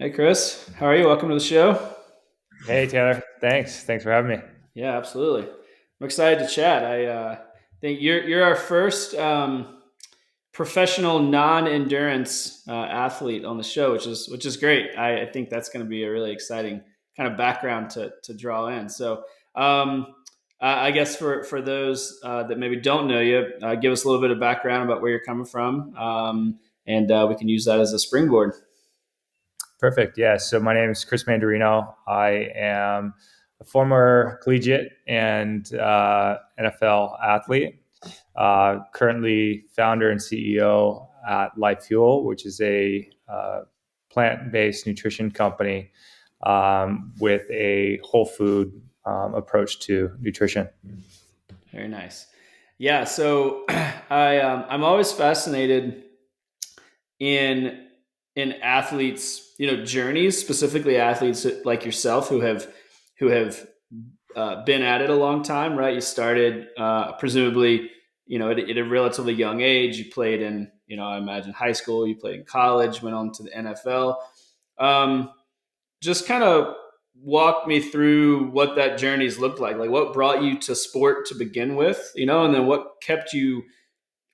Hey, Chris. How are you? Welcome to the show. Hey Taylor, thanks for having me. Yeah, absolutely. I'm excited to chat. I think you're our first professional non-endurance athlete on the show, which is great. I think that's going to be a really exciting kind of background to draw in. So, um, I guess for those that maybe don't know you, give us a little bit of background about where you're coming from, and we can use that as a springboard. Perfect. Yeah. So my name is Chris Manderino. I am a former collegiate and NFL athlete. Currently founder and CEO at Life Fuel, which is a plant-based nutrition company with a whole food approach to nutrition. Very nice. Yeah, so I'm always fascinated in athletes, journeys, specifically athletes like yourself who have been at it a long time, right? You started presumably, at a relatively young age. You played in, I imagine high school. You played in college. Went on to the NFL. Um, just kind of walk me through what that journey's looked like. Like, what brought you to sport to begin with, and then what kept you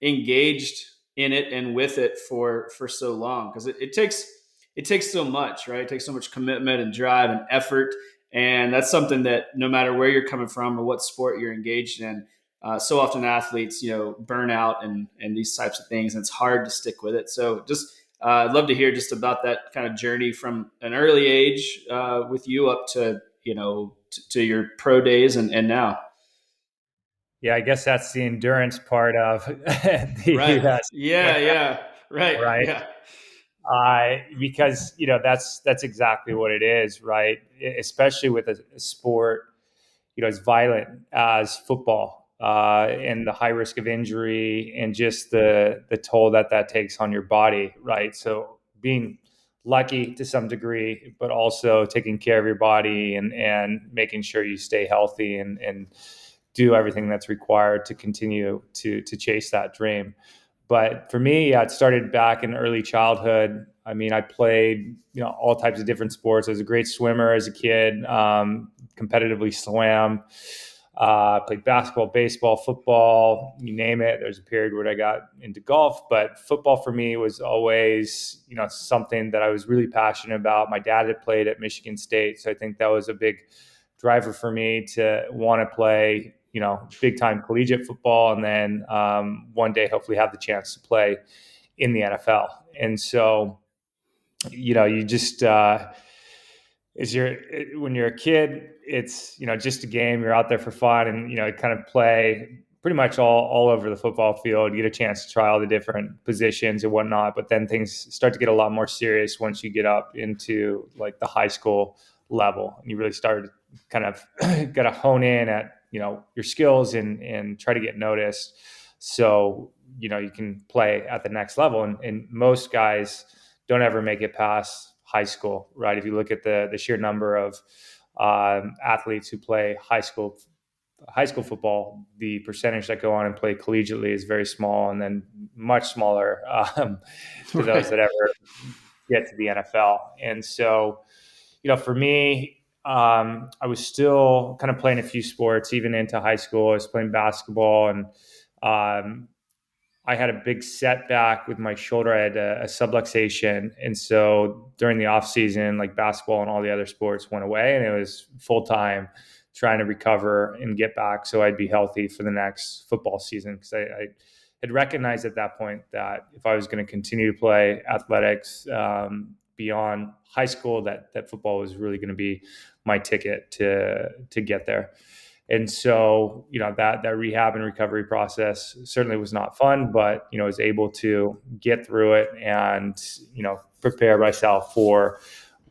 engaged in it and with it for so long, because it takes so much, right? It takes so much commitment and drive and effort, and that's something that no matter where you're coming from or what sport you're engaged in, so often athletes burn out and these types of things, and it's hard to stick with it. So just I'd love to hear just about that kind of journey from an early age with you up to to your pro days and now. Yeah, I guess that's the endurance part of Right. the Yeah, yeah. Right. right? Yeah. Because that's exactly what it is, right? Especially with a sport as violent as football, and the high risk of injury and just the toll that takes on your body, right? So being lucky to some degree, but also taking care of your body and making sure you stay healthy and do everything that's required to continue to chase that dream. But for me, yeah, it started back in early childhood. I mean, I played, all types of different sports. I was a great swimmer as a kid, competitively swam. Played basketball, baseball, football, you name it. There's a period where I got into golf, but football for me was always, something that I was really passionate about. My dad had played at Michigan State, so I think that was a big driver for me to want to play, big time collegiate football, and then one day hopefully have the chance to play in the NFL. And so, you just is your when you're a kid, it's just a game. You're out there for fun, and you kind of play pretty much all over the football field. You get a chance to try all the different positions and whatnot. But then things start to get a lot more serious once you get up into like the high school level, and you really start to kind of got to hone in at your skills and try to get noticed. So you can play at the next level, and most guys don't ever make it past high school, right? If you look at the sheer number of athletes who play high school football, the percentage that go on and play collegiately is very small, and then much smaller to those Right. that ever get to the NFL. And so, for me, I was still kind of playing a few sports even into high school. I was playing basketball, and um, I had a big setback with my shoulder. I had a subluxation. And so during the off season, like basketball and all the other sports went away, and it was full time trying to recover and get back so I'd be healthy for the next football season. Because I had recognized at that point that if I was going to continue to play athletics beyond high school, that football was really going to be my ticket to get there. And so, that rehab and recovery process certainly was not fun, but, I was able to get through it and, prepare myself for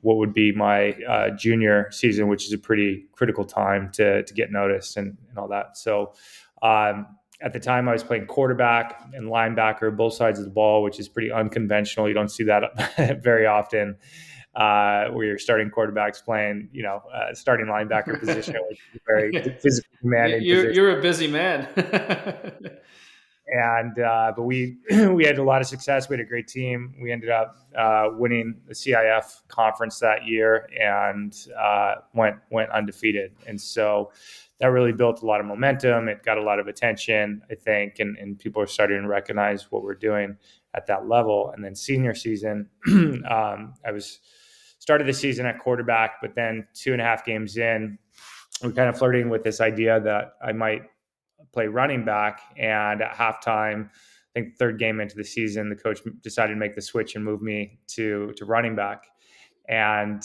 what would be my junior season, which is a pretty critical time to get noticed and all that. So, at the time I was playing quarterback and linebacker, both sides of the ball, which is pretty unconventional. You don't see that very often, where you're starting quarterbacks playing, starting linebacker position, which is a very physically demanding you're position. you're a busy man. And but we we had a lot of success. We had a great team. We ended up winning the CIF conference that year and went undefeated. And so that really built a lot of momentum. It got a lot of attention, I think, and people are starting to recognize what we're doing at that level. And then senior season, I was started the season at quarterback, but then 2.5 games in, we kind of flirting with this idea that I might play running back. And at halftime, I think third game into the season, the coach decided to make the switch and move me to running back. And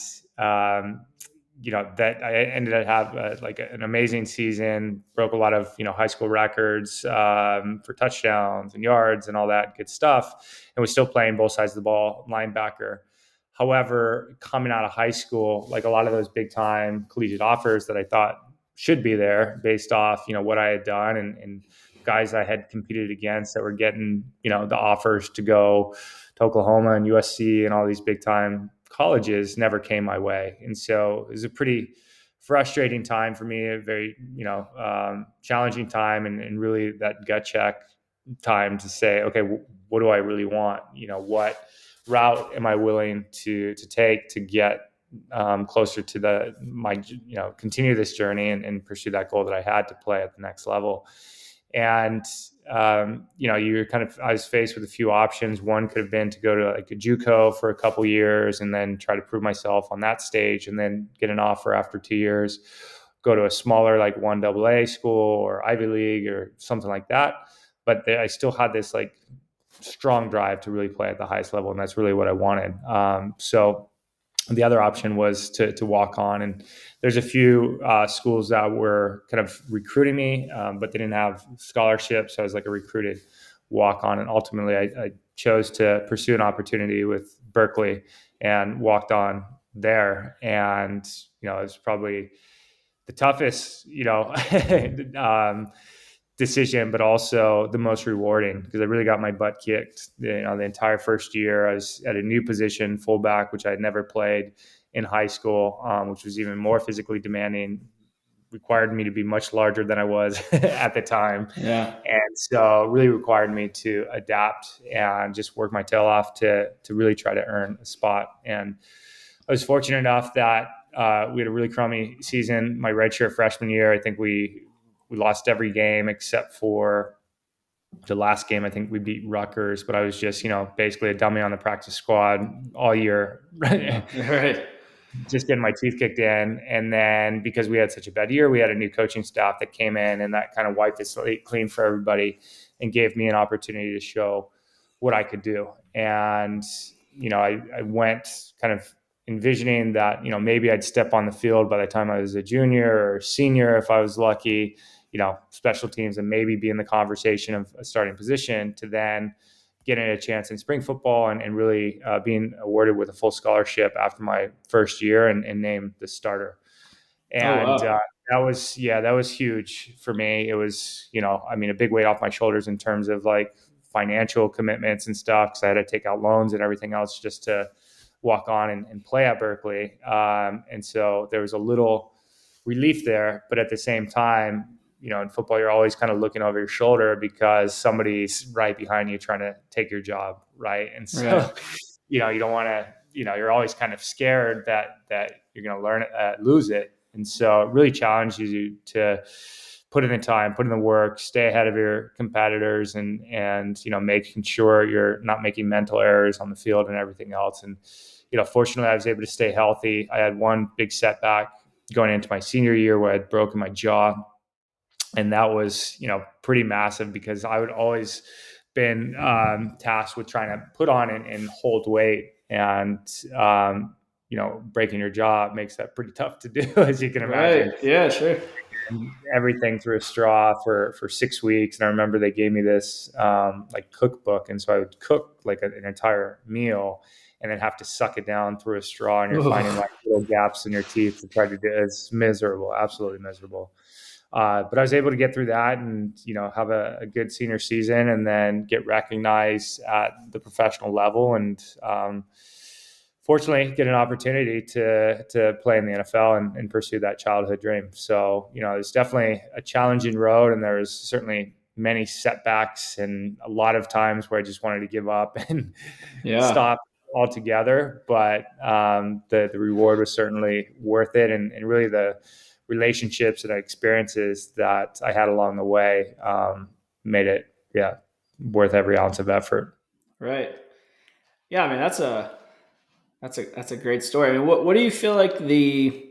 that I ended up have like an amazing season, broke a lot of high school records for touchdowns and yards and all that good stuff, and was still playing both sides of the ball, linebacker. However, coming out of high school, like a lot of those big time collegiate offers that I thought should be there based off what I had done and guys I had competed against that were getting the offers to go to Oklahoma and USC and all these big time colleges never came my way. And so it was a pretty frustrating time for me, a very challenging time, and really that gut check time to say, okay, what do I really want? What route am I willing to take to get closer to continue this journey and pursue that goal that I had to play at the next level. And you're I was faced with a few options. One could have been to go to like a JUCO for a couple years and then try to prove myself on that stage, and then get an offer after 2 years, go to a smaller like 1AA school or Ivy League or something like that. But I still had this like strong drive to really play at the highest level, and that's really what I wanted. So the other option was to walk on, and there's a few schools that were kind of recruiting me, but they didn't have scholarships. So I was like a recruited walk on, and ultimately I chose to pursue an opportunity with Berkeley and walked on there. And it was probably the toughest decision, but also the most rewarding, because I really got my butt kicked. The entire first year, I was at a new position, fullback, which I had never played in high school, which was even more physically demanding, required me to be much larger than I was at the time. Yeah. And so really required me to adapt and just work my tail off to really try to earn a spot. And I was fortunate enough that we had a really crummy season. My redshirt freshman year, I think we lost every game except for the last game. I think we beat Rutgers, but I was just, basically a dummy on the practice squad all year. Right. Just getting my teeth kicked in. And then because we had such a bad year, we had a new coaching staff that came in, and that kind of wiped the slate clean for everybody and gave me an opportunity to show what I could do. And, I went kind of envisioning that, maybe I'd step on the field by the time I was a junior or senior, if I was lucky, special teams, and maybe be in the conversation of a starting position, to then getting a chance in spring football and really being awarded with a full scholarship after my first year and named the starter. Oh, And wow. that was huge for me. It was, a big weight off my shoulders in terms of like financial commitments and stuff, because I had to take out loans and everything else just to walk on and play at Berkeley. And so there was a little relief there, but at the same time, in football, you're always kind of looking over your shoulder because somebody's right behind you trying to take your job. Right. And so, Right. you don't want to, you're always kind of scared that you're going to lose it. And so it really challenges you to put in the time, put in the work, stay ahead of your competitors, and making sure you're not making mental errors on the field and everything else. And, fortunately I was able to stay healthy. I had one big setback going into my senior year where I'd broken my jaw. And that was, pretty massive, because I would always been tasked with trying to put on and hold weight, and breaking your jaw makes that pretty tough to do, as you can imagine. Right. Yeah, sure. And everything through a straw for 6 weeks. And I remember they gave me this like cookbook, and so I would cook like an entire meal and then have to suck it down through a straw, and you're finding like little gaps in your teeth to try to do it. It's miserable, absolutely miserable. But I was able to get through that and, have a good senior season, and then get recognized at the professional level. And fortunately, get an opportunity to play in the NFL and pursue that childhood dream. So, it's definitely a challenging road, and there's certainly many setbacks and a lot of times where I just wanted to give up and Yeah. stop altogether. But the reward was certainly worth it, and really the relationships and experiences that I had along the way made it, yeah, worth every ounce of effort. Right. Yeah. I mean, that's a great story. I mean, what do you feel like the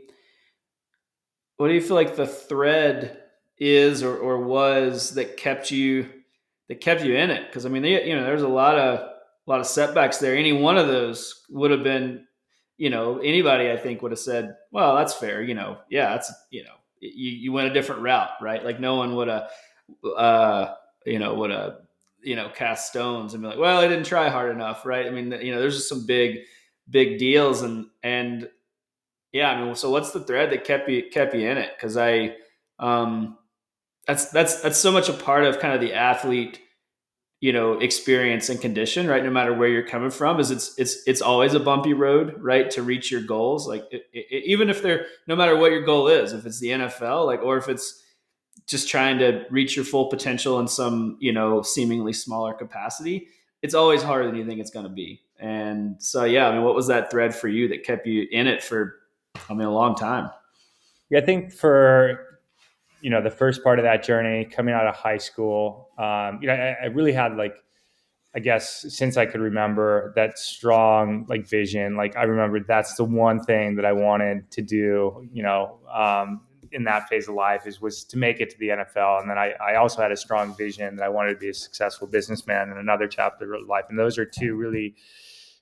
thread is or was that kept you in it? Because I mean, there's a lot of setbacks there. Any one of those would have been, anybody I think would have said, well, that's fair. Yeah, you went a different route, right? Like no one would have, uh, cast stones and be like, well, I didn't try hard enough, right? I mean, there's just some big deals and yeah, I mean, so what's the thread that kept you in it? Because um, that's so much a part of kind of the athlete, experience and condition, right? No matter where you're coming from, is it's always a bumpy road, right, to reach your goals. Like even if they're no matter what your goal is, if it's the NFL, like, or if it's just trying to reach your full potential in some, seemingly smaller capacity, it's always harder than you think it's going to be. And so, yeah, I mean, what was that thread for you that kept you in it for, I mean, a long time? Yeah, I think for the first part of that journey coming out of high school, I really had like, I guess since I could remember, that strong like vision. Like I remember that's the one thing that I wanted to do, in that phase of life was to make it to the NFL. And then I also had a strong vision that I wanted to be a successful businessman in another chapter of life. And those are two really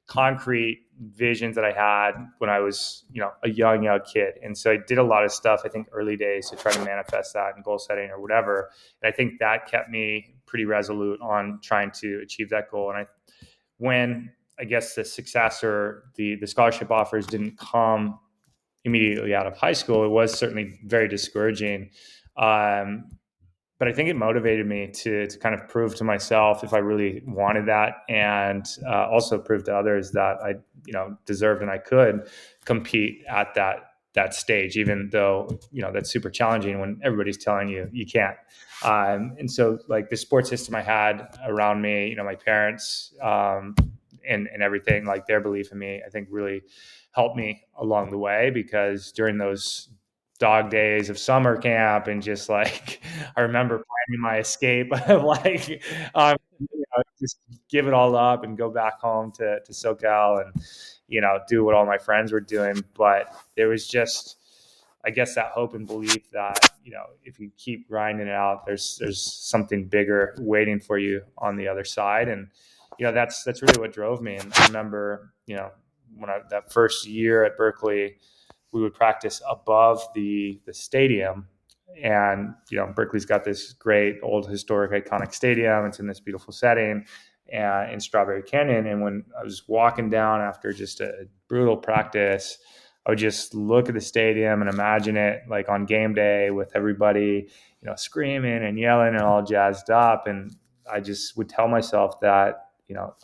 concrete visions that I had when I was, a young kid. And so I did a lot of stuff, I think early days, to try to manifest that in goal setting or whatever. And I think that kept me pretty resolute on trying to achieve that goal. And when I guess the success or the scholarship offers didn't come immediately out of high school, it was certainly very discouraging. Um, but I think it motivated me to kind of prove to myself if I really wanted that, and also prove to others that I deserved and I could compete at that stage, even though that's super challenging when everybody's telling you you can't. And so like the support system I had around me, my parents, and everything, like their belief in me, I think really helped me along the way, because during those dog days of summer camp and just like I remember planning my escape of like just give it all up and go back home to SoCal and do what all my friends were doing. But there was just, I guess, that hope and belief that if you keep grinding it out, there's something bigger waiting for you on the other side. And that's really what drove me. And I remember when that first year at Berkeley, we would practice above the stadium. And Berkeley's got this great old historic iconic stadium. It's in this beautiful setting in Strawberry Canyon. And when I was walking down after just a brutal practice, I would just look at the stadium and imagine it like on game day with everybody screaming and yelling and all jazzed up. And I just would tell myself that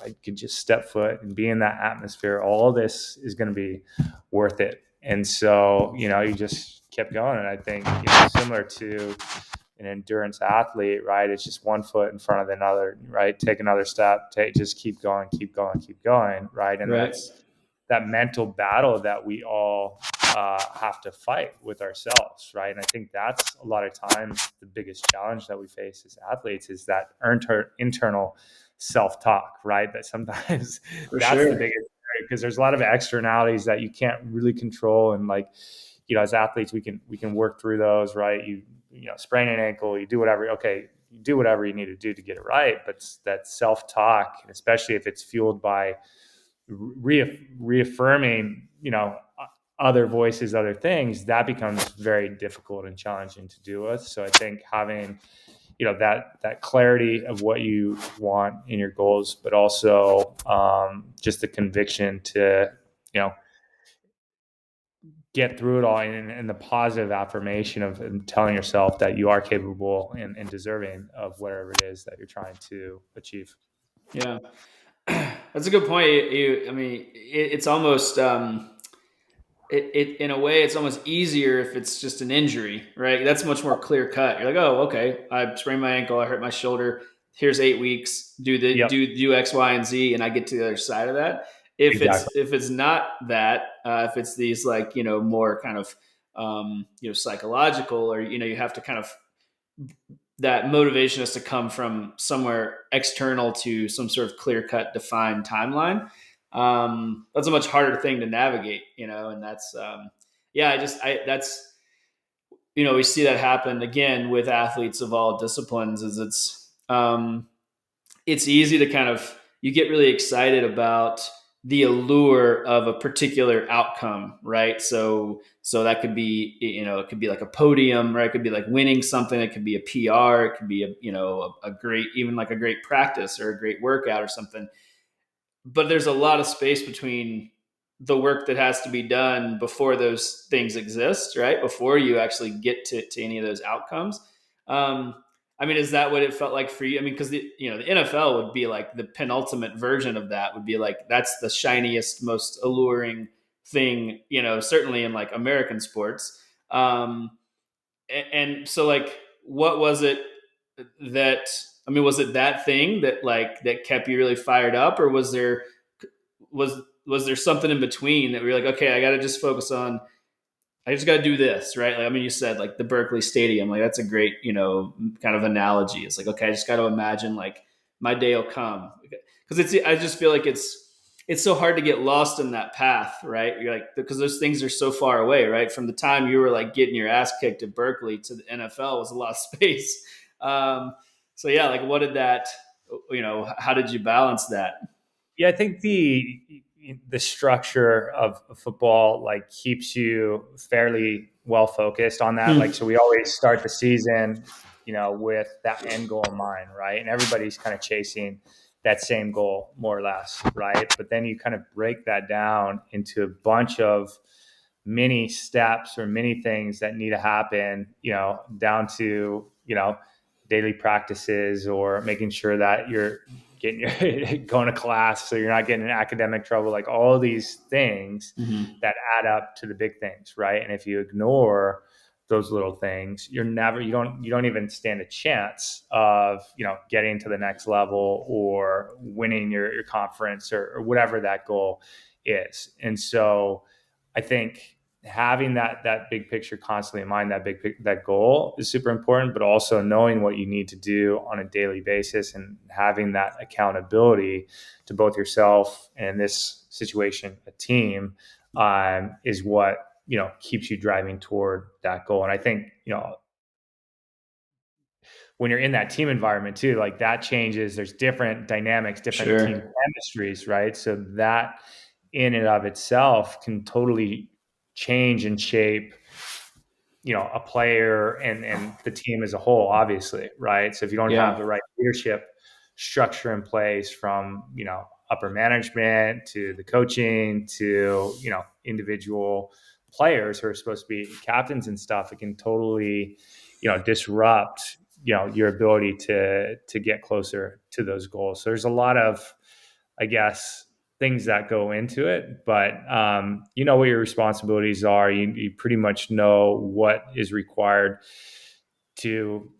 I could just step foot and be in that atmosphere, all this is going to be worth it. And so, you just kept going. And I think, similar to an endurance athlete, right? It's just one foot in front of another, right? Take another step, just keep going, keep going, keep going, right? And Right. that's that mental battle that we all have to fight with ourselves, right? And I think that's a lot of times the biggest challenge that we face as athletes is that internal self-talk, right? That sometimes For that's the sure. biggest, because there's a lot of externalities that you can't really control. And like, as athletes, we can work through those, right? Sprain an ankle, you do whatever. Okay, you do whatever you need to do to get it right. But that self-talk, especially if it's fueled by reaffirming, other voices, other things, that becomes very difficult and challenging to do with. So I think having that clarity of what you want in your goals, but also just the conviction to get through it all, and the positive affirmation of telling yourself that you are capable and deserving of whatever it is that you're trying to achieve. Yeah. That's a good point. I mean, it's almost it in a way it's almost easier if it's just an injury, right? That's much more clear cut. You're like, oh, okay, I sprained my ankle, I hurt my shoulder. Here's 8 weeks. Yep, Do X, Y, and Z, and I get to the other side of that. exactly. If it's not that, if it's these like more kind of psychological, or you have to kind of that motivation has to come from somewhere external to some sort of clear cut defined timeline. That's a much harder thing to navigate, and that's yeah, that's we see that happen again with athletes of all disciplines. Is it's easy to kind of you get really excited about the allure of a particular outcome, right? So that could be it could be like a podium, right? It could be like winning something. It could be a PR. It could be a great, even like a great practice or a great workout or something. But there's a lot of space between the work that has to be done before those things exist, right? Before you actually get to any of those outcomes. Um, I mean, is that what it felt like for you? I mean, because the NFL would be like the penultimate version of that. Would be like that's the shiniest, most alluring thing, certainly in like American sports. And so, like, what was it that I mean, was it that thing that that kept you really fired up, or was was there something in between that we were like, okay, I got to just focus on, I just got to do this, right? Like, I mean, you said like the Berkeley Stadium, like that's a great, kind of analogy. It's like, okay, I just got to imagine like my day will come because I just feel like it's so hard to get lost in that path, right? You're like, because those things are so far away, right? From the time you were like getting your ass kicked at Berkeley to the NFL was a lot of space. Um, so yeah, like what did that, how did you balance that? Yeah, I think the structure of football like keeps you fairly well focused on that. Like, Hmm. so we always start the season, with that end goal in mind, right? And everybody's kind of chasing that same goal, more or less, right? But then you kind of break that down into a bunch of many steps or many things that need to happen, down to, daily practices or making sure that you're getting your going to class so you're not getting in academic trouble, like all these things Hmm. that add up to the big things, right? And if you ignore those little things, you don't even stand a chance of getting to the next level or winning your conference or whatever that goal is. And so I think having that big picture constantly in mind, that goal is super important, but also knowing what you need to do on a daily basis and having that accountability to both yourself and, in this situation, a team, is what keeps you driving toward that goal. And I think when you're in that team environment too, like that changes. There's different dynamics, different team Sure. chemistries, right? So that in and of itself can totally change and shape a player and the team as a whole, obviously, right? So if you don't have Yeah. the right leadership structure in place, from upper management to the coaching to individual players who are supposed to be captains and stuff, it can totally disrupt your ability to get closer to those goals. So there's a lot of, I guess, things that go into it, but you know what your responsibilities are. You pretty much know what is required to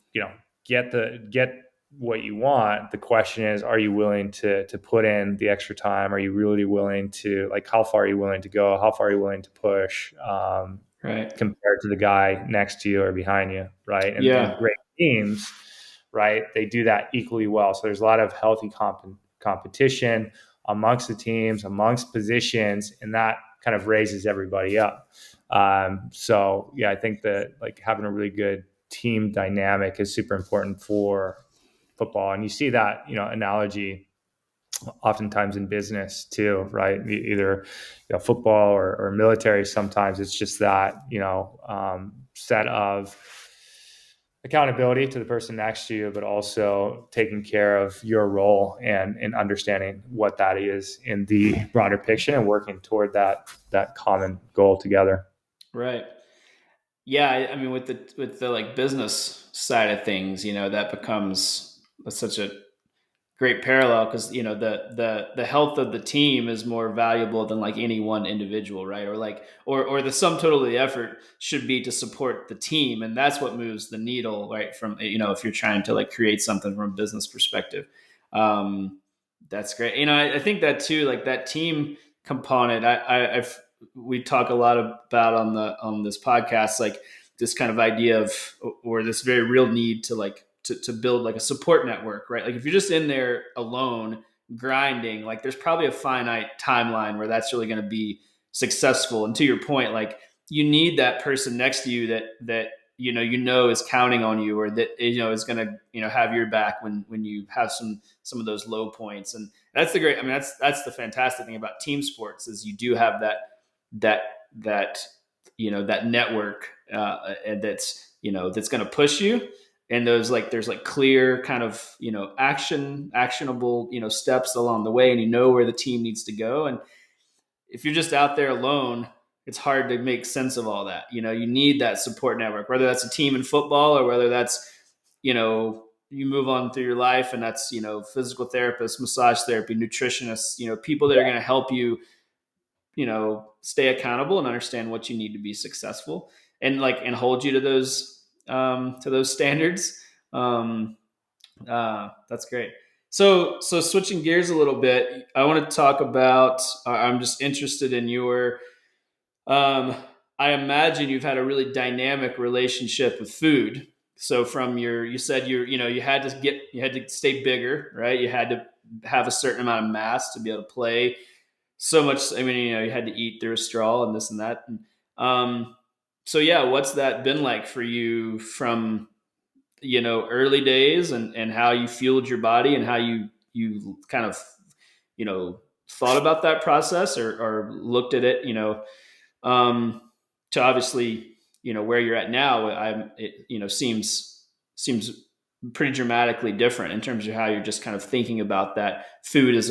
get what you want. The question is, are you willing to put in the extra time? Are you really willing to, like, how far are you willing to go? How far are you willing to push, Right. compared to the guy next to you or behind you, right? And Yeah. great teams, right? They do that equally well. So there's a lot of healthy competition amongst the teams, amongst positions, and that kind of raises everybody up. So yeah, I think that like having a really good team dynamic is super important for football, and you see that analogy oftentimes in business too, right? Either football or military. Sometimes it's just that set of accountability to the person next to you, but also taking care of your role and understanding what that is in the broader picture and working toward that common goal together. Right. Yeah. I mean, with the like business side of things, that becomes such a great parallel because the health of the team is more valuable than like any one individual, right? Or like or the sum total of the effort should be to support the team, and that's what moves the needle, right? From if you're trying to like create something from a business perspective. um that's great. I think that too, like that team component. I've we talk a lot about on this podcast, like this kind of idea of, or this very real need to like to build like a support network, right? Like if you're just in there alone grinding, like there's probably a finite timeline where that's really going to be successful. And to your point, like you need that person next to you that is counting on you, or that is going to have your back when you have some of those low points. And that's the great, I mean, that's the fantastic thing about team sports, is you do have that that that network, and that's going to push you. And those, like there's like clear kind of actionable steps along the way, and where the team needs to go. And if you're just out there alone, it's hard to make sense of all that. You need that support network, whether that's a team in football, or whether that's you move on through your life, and that's physical therapists, massage therapy, nutritionists, people that are going to help you stay accountable and understand what you need to be successful, and hold you to those standards. That's great. So switching gears a little bit, I want to talk about, I'm just interested in your, um, I imagine you've had a really dynamic relationship with food. So from you said you had to stay bigger, right? You had to have a certain amount of mass to be able to play so much. I mean, you had to eat through a straw and this and that. And, so yeah, what's that been like for you from early days, and how you fueled your body, and how you kind of thought about that process, or looked at it, um, to obviously where you're at now. It seems pretty dramatically different in terms of how you're just kind of thinking about that food as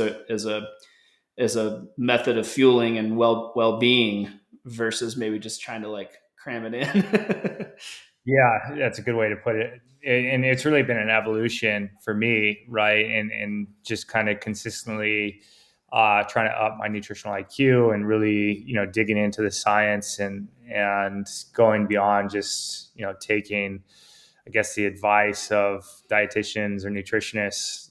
a method of fueling and well-being, versus maybe just trying to like cram it in. Yeah, that's a good way to put it. And it's really been an evolution for me, right? And just kind of consistently trying to up my nutritional IQ, and really, digging into the science, and going beyond just, taking, I guess, the advice of dietitians or nutritionists,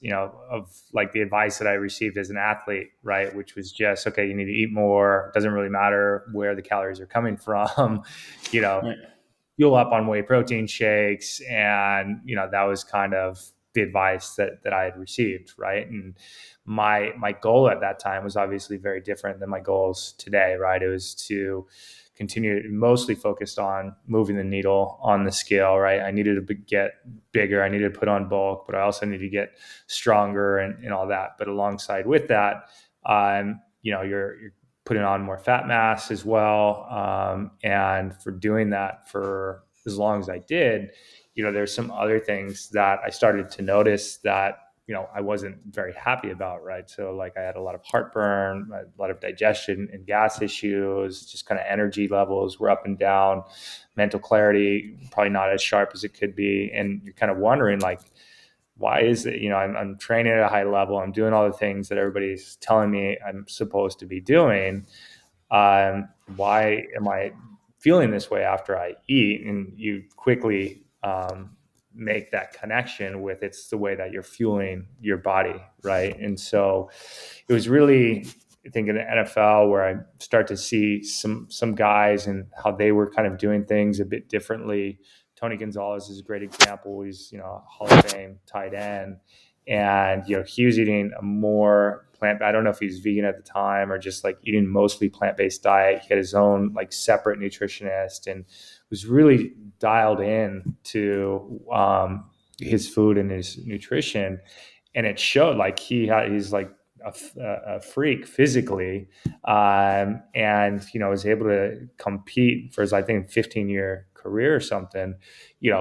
of like the advice that I received as an athlete, right? Which was just, okay, you need to eat more. It doesn't really matter where the calories are coming from, you know, Right. fuel up on whey protein shakes. And that was kind of the advice that I had received, right? And my goal at that time was obviously very different than my goals today, right? It was to continue, mostly focused on moving the needle on the scale, right? I needed to get bigger, I needed to put on bulk, but I also needed to get stronger, and all that. But alongside with that, you're putting on more fat mass as well. And for doing that for as long as I did, there's some other things that I started to notice that, I wasn't very happy about, right? So like I had a lot of heartburn, a lot of digestion and gas issues, just kind of energy levels were up and down, mental clarity, probably not as sharp as it could be. And you're kind of wondering, like, why is it, I'm training at a high level, I'm doing all the things that everybody's telling me I'm supposed to be doing. Why am I feeling this way after I eat? And you quickly make that connection with, it's the way that you're fueling your body, right? And so it was really, I think, in the NFL where I start to see some guys and how they were kind of doing things a bit differently. Tony Gonzalez is a great example. He's a Hall of Fame tight end, and he was eating a more plant. I don't know if he's vegan at the time or just like eating mostly plant-based diet. He had his own like separate nutritionist, and was really dialed in to his food and his nutrition. And it showed, like he's like a freak physically, and was able to compete for his, I think, 15-year career or something,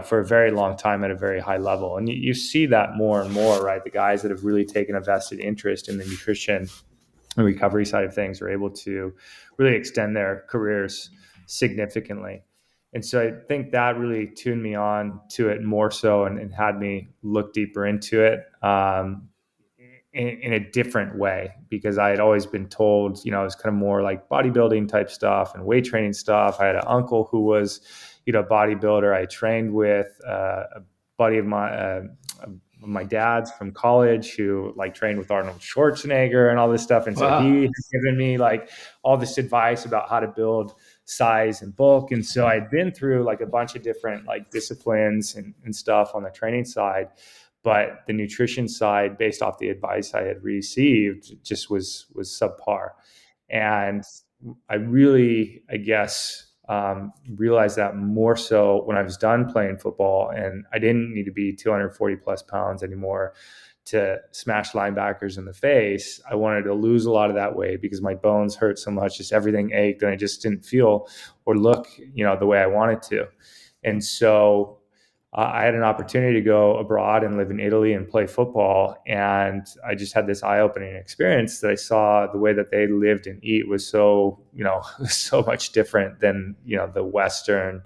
for a very long time at a very high level. And you see that more and more, right? The guys that have really taken a vested interest in the nutrition and recovery side of things are able to really extend their careers significantly. And so I think that really tuned me on to it more so, and had me look deeper into it. in a different way, because I had always been told, it was kind of more like bodybuilding type stuff and weight training stuff. I had an uncle who was, a bodybuilder. I trained with a buddy of my dad's from college who like trained with Arnold Schwarzenegger and all this stuff. And so he Wow. had given me like all this advice about how to build size and bulk. And so I'd been through like a bunch of different like disciplines and stuff on the training side, but the nutrition side, based off the advice I had received, just was subpar. And I really, I guess, realized that more so when I was done playing football, and I didn't need to be 240 plus pounds anymore to smash linebackers in the face. I wanted to lose a lot of that weight because my bones hurt so much, just everything ached, and I just didn't feel or look, the way I wanted to. And so I had an opportunity to go abroad and live in Italy and play football. And I just had this eye opening experience that I saw the way that they lived and eat was so, so much different than, the Western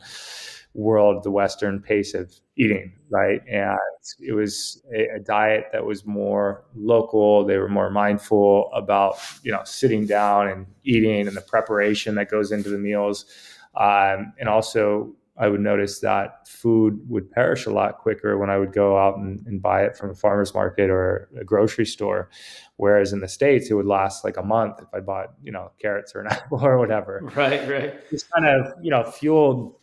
world, the Western pace of eating. Right. And it was a diet that was more local. They were more mindful about, sitting down and eating and the preparation that goes into the meals. And also, I would notice that food would perish a lot quicker when I would go out and buy it from a farmer's market or a grocery store. Whereas in the States, it would last like a month if I bought, carrots or an apple or whatever. Right, right. It's kind of, fueled,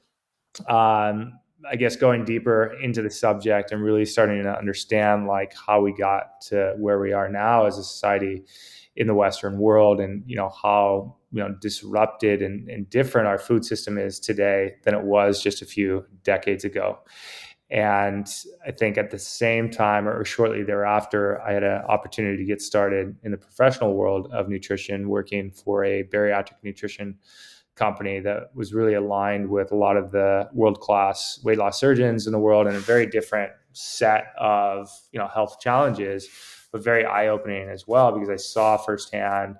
I guess, going deeper into the subject and really starting to understand like how we got to where we are now as a society in the Western world, and how disrupted and different our food system is today than it was just a few decades ago. And I think at the same time or shortly thereafter, I had an opportunity to get started in the professional world of nutrition, working for a bariatric nutrition company that was really aligned with a lot of the world-class weight loss surgeons in the world, and a very different set of health challenges, but very eye-opening as well, because I saw firsthand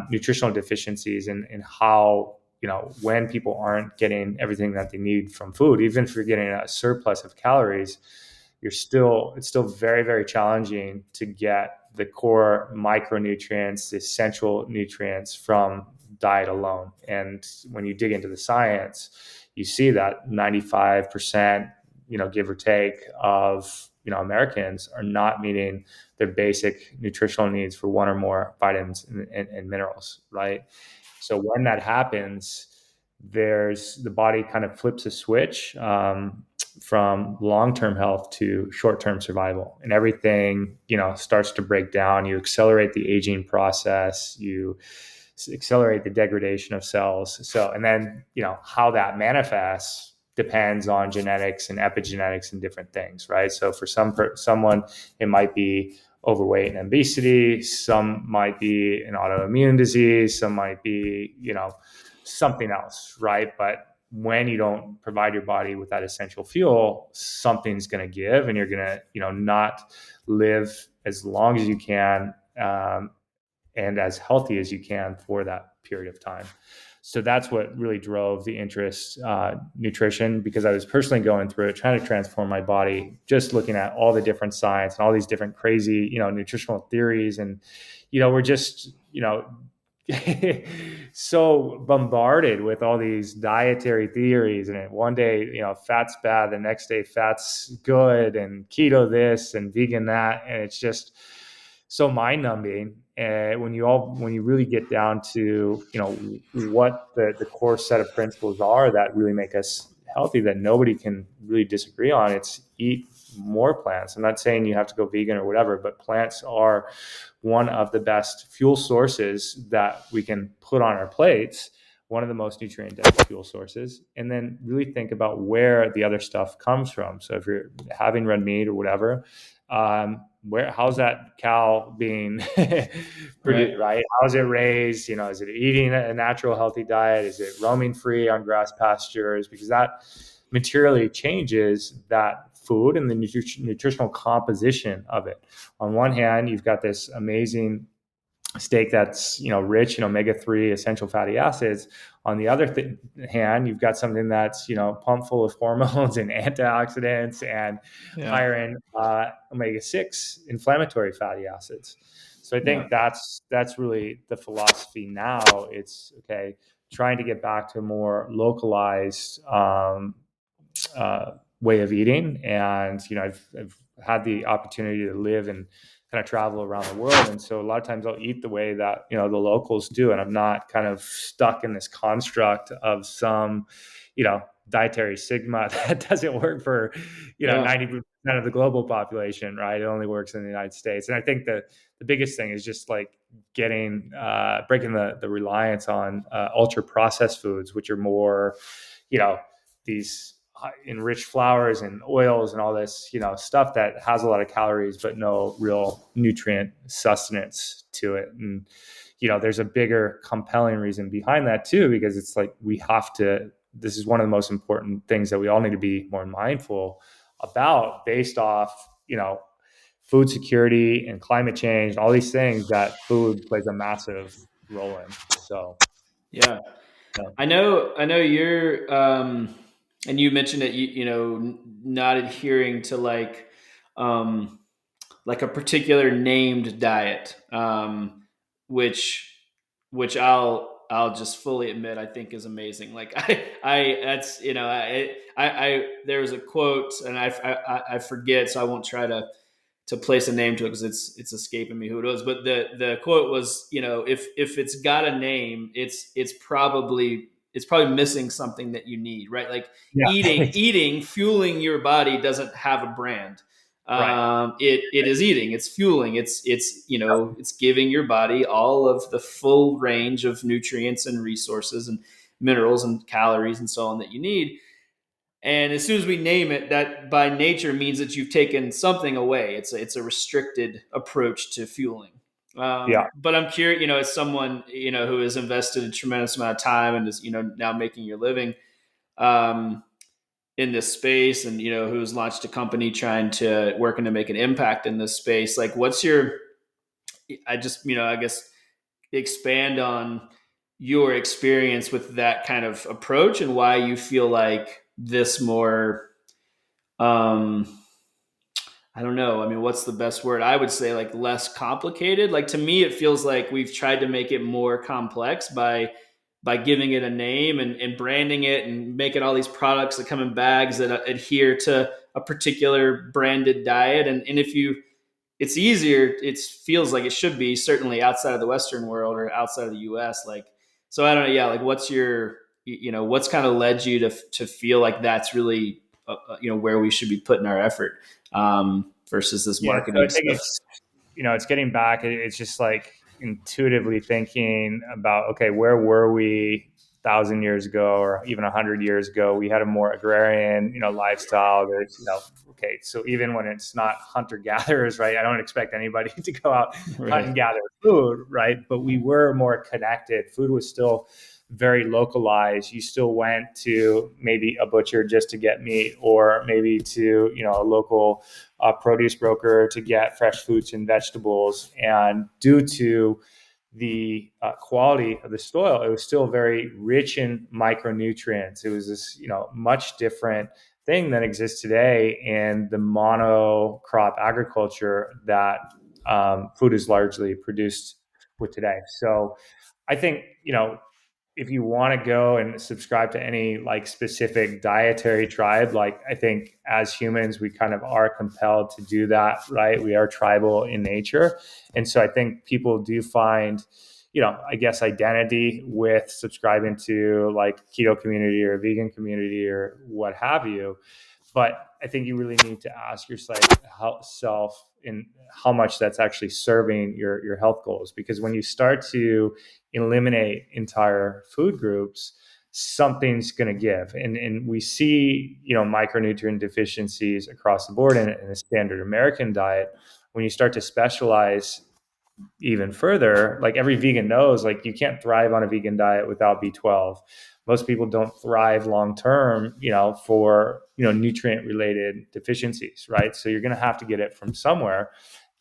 nutritional deficiencies and how when people aren't getting everything that they need from food, even if you're getting a surplus of calories, it's still very, very challenging to get the core micronutrients, the essential nutrients from diet alone. And when you dig into the science, you see that 95%, give or take, of Americans are not meeting their basic nutritional needs for one or more vitamins and minerals, right? So when that happens, the body kind of flips a switch, from long-term health to short-term survival, and everything starts to break down. You accelerate the aging process, you accelerate the degradation of cells. So, and then how that manifests depends on genetics and epigenetics and different things, right? So for someone, it might be overweight and obesity, some might be an autoimmune disease, some might be something else, right? But when you don't provide your body with that essential fuel, something's going to give, and you're going to not live as long as you can, and as healthy as you can for that period of time. So that's what really drove the interest, nutrition, because I was personally going through it, trying to transform my body, just looking at all the different science and all these different crazy, nutritional theories. And, we're just, so bombarded with all these dietary theories. And one day, fat's bad, the next day fat's good, and keto this and vegan that. And it's just so mind numbing. And when you really get down to, what the core set of principles are that really make us healthy, that nobody can really disagree on, it's eat more plants. I'm not saying you have to go vegan or whatever, but plants are one of the best fuel sources that we can put on our plates, one of the most nutrient dense fuel sources. And then really think about where the other stuff comes from. So if you're having red meat or whatever, how's that cow being produced, right? How's it raised? Is it eating a natural healthy diet? Is it roaming free on grass pastures? Because that materially changes that food and the nutritional composition of it. On one hand, you've got this amazing steak that's rich in omega-3 essential fatty acids. On the other hand, you've got something that's, pumped full of hormones and antioxidants and Yeah. higher in omega-6 inflammatory fatty acids. So I Yeah. think that's really the philosophy now. It's okay, trying to get back to a more localized way of eating. And I've had the opportunity to live and kind of travel around the world, and so a lot of times I'll eat the way that the locals do, and I'm not kind of stuck in this construct of some dietary sigma that doesn't work for Yeah. 90% of the global population, right? It only works in the United States. And I think that the biggest thing is just like getting breaking the reliance on ultra processed foods, which are more these enriched flours and oils and all this stuff that has a lot of calories but no real nutrient sustenance to it. And there's a bigger compelling reason behind that too, because it's like we have to, this is one of the most important things that we all need to be more mindful about, based off food security and climate change and all these things that food plays a massive role in. So Yeah. yeah. I know you're, and you mentioned that not adhering to um, like a particular named diet, which I'll just fully admit I think is amazing. Like I that's I there was a quote, and I forget, so I won't try to place a name to it because it's escaping me who it was. But the quote was, if it's got a name, it's probably missing something that you need, right? Like Yeah. eating, fueling your body doesn't have a brand. Right. It is eating, it's fueling, it's giving your body all of the full range of nutrients and resources and minerals and calories and so on that you need. And as soon as we name it, that by nature means that you've taken something away. It's a restricted approach to fueling. Yeah. But I'm curious, as someone who has invested a tremendous amount of time and is now making your living um, in this space, and who's launched a company trying to working to make an impact in this space. Like, what's your? I just I guess expand on your experience with that kind of approach and why you feel like this more um I don't know. I mean, what's the best word? I would say like less complicated. Like to me, it feels like we've tried to make it more complex by giving it a name and branding it and making all these products that come in bags that adhere to a particular branded diet. And if you, it's easier. It feels like it should be, certainly outside of the Western world or outside of the U.S. Like, so I don't know. Yeah, like what's your, what's kind of led you to feel like that's really, where we should be putting our effort, versus this Yeah. So I marketing think stuff. it's getting back. It's just like intuitively thinking about, okay, where were we 1,000 years ago, or even 100 years ago? We had a more agrarian, lifestyle. There's, okay, so even when it's not hunter gatherers, right? I don't expect anybody to go out hunt Right. and gather food, right? But we were more connected. Food was still very localized. You still went to maybe a butcher just to get meat, or maybe to a local produce broker to get fresh fruits and vegetables. And due to the quality of the soil, it was still very rich in micronutrients. It was this much different thing that exists today in the monocrop agriculture that food is largely produced with today. So I think if you want to go and subscribe to any like specific dietary tribe, like I think as humans, we kind of are compelled to do that, right? We are tribal in nature. And so I think people do find, I guess, identity with subscribing to like keto community or vegan community or what have you. But I think you really need to ask yourself in how much that's actually serving your health goals. Because when you start to eliminate entire food groups, something's going to give. And we see, micronutrient deficiencies across the board in a standard American diet. When you start to specialize even further, like every vegan knows, like you can't thrive on a vegan diet without B12. Most people don't thrive long term, for nutrient related deficiencies, right? So you're going to have to get it from somewhere.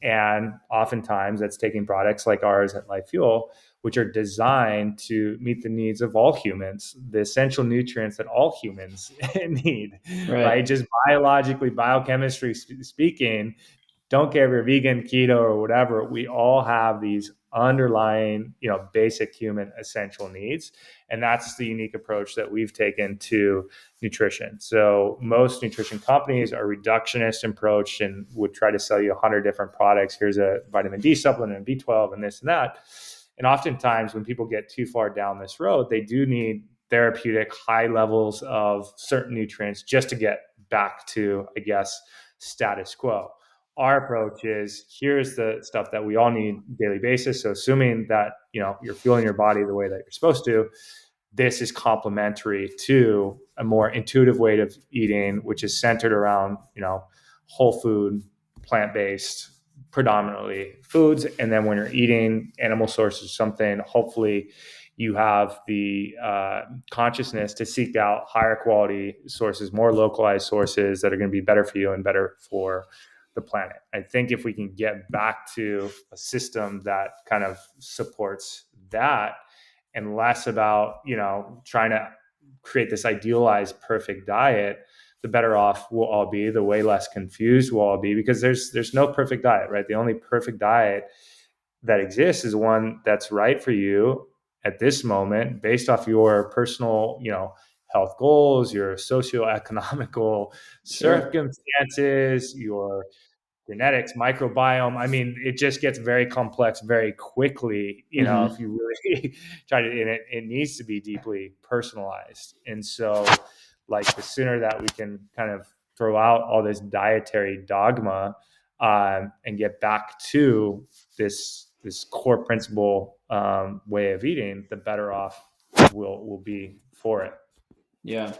And oftentimes that's taking products like ours at Life Fuel, which are designed to meet the needs of all humans, the essential nutrients that all humans need, Right. right? Just biologically, biochemistry speaking, don't care if you're vegan, keto, or whatever. We all have these underlying, basic human essential needs, and that's the unique approach that we've taken to nutrition. So most nutrition companies are reductionist approach and would try to sell you 100 different products. Here's a vitamin D supplement and B12 and this and that. And oftentimes when people get too far down this road, they do need therapeutic high levels of certain nutrients just to get back to, I guess, status quo. Our approach is here's the stuff that we all need daily basis. So assuming that you're fueling your body the way that you're supposed to, this is complementary to a more intuitive way of eating, which is centered around whole food, plant based, predominantly foods. And then when you're eating animal sources, something, hopefully you have the consciousness to seek out higher quality sources, more localized sources that are going to be better for you and better for the planet. I think if we can get back to a system that kind of supports that, and less about trying to create this idealized perfect diet, the better off we'll all be, the way less confused we'll all be, because there's no perfect diet, right? The only perfect diet that exists is one that's right for you at this moment based off your personal health goals, your socioeconomical Sure. circumstances, your genetics, microbiome. I mean, it just gets very complex very quickly, if Hmm. you really try to, and it needs to be deeply personalized. And so, like, the sooner that we can kind of throw out all this dietary dogma and get back to this core principle way of eating, the better off we'll be for it. Yeah.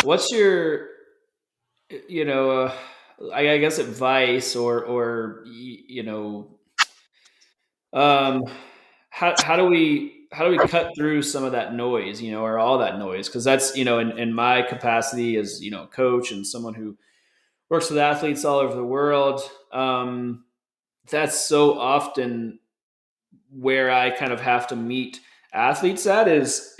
What's your, you know, I guess advice or um, how do we cut through some of that noise, or all that noise? Because that's, in my capacity as, coach and someone who works with athletes all over the world. That's so often where I kind of have to meet athletes at is